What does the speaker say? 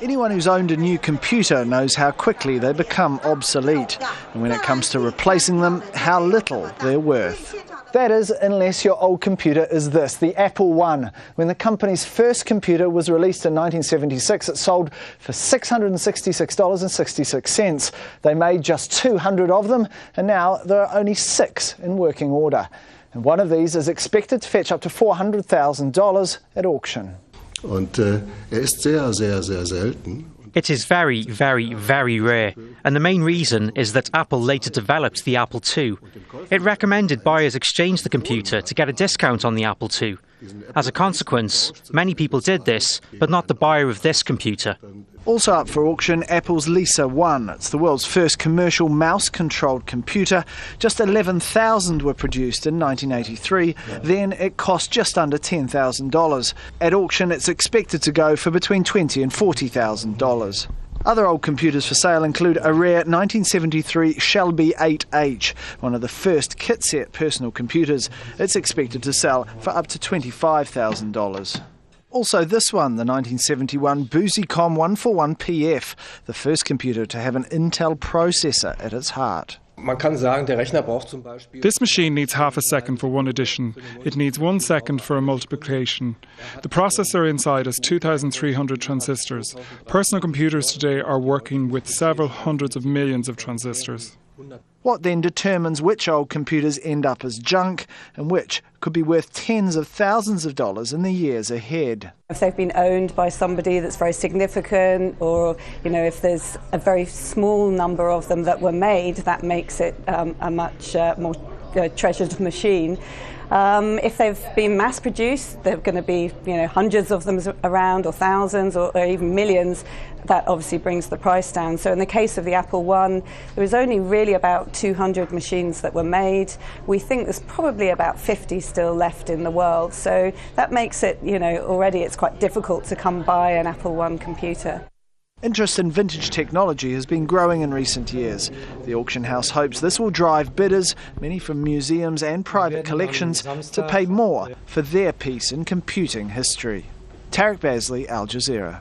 Anyone who's owned a new computer knows how quickly they become obsolete, and when it comes to replacing them, how little they're worth. That is, unless your old computer is this, the Apple I. When the company's first computer was released in 1976, it sold for $666.66. They made just 200 of them, and now there are only 6 in working order. And one of these is expected to fetch up to $400,000 at auction. It is very, very, very rare, and the main reason is that Apple later developed the Apple II. It recommended buyers exchange the computer to get a discount on the Apple II. As a consequence, many people did this, but not the buyer of this computer. Also up for auction, Apple's Lisa 1. It's the world's first commercial mouse-controlled computer. Just 11,000 were produced in 1983. Then it cost just under $10,000. At auction, it's expected to go for between $20,000 and $40,000. Other old computers for sale include a rare 1973 Shelby 8H, one of the first kit-set personal computers. It's expected to sell for up to $25,000. Also this one, the 1971 BoozyCom 141PF, the first computer to have an Intel processor at its heart. This machine needs half a second for one addition. It needs 1 second for a multiplication. The processor inside has 2,300 transistors. Personal computers today are working with several hundreds of millions of transistors. What then determines which old computers end up as junk and which could be worth tens of thousands of dollars in the years ahead? If they've been owned by somebody that's very significant, or if there's a very small number of them that were made, that makes it a much more treasured machine. If they've been mass-produced, there are going to be hundreds of them around, or thousands, or even millions. That obviously brings the price down. So in the case of the Apple I, there was only really about 200 machines that were made. We think there's probably about 50 still left in the world. So that makes it, already it's quite difficult to come by an Apple I computer. Interest in vintage technology has been growing in recent years. The auction house hopes this will drive bidders, many from museums and private collections, to pay more for their piece in computing history. Tarek Basley, AlJazeera.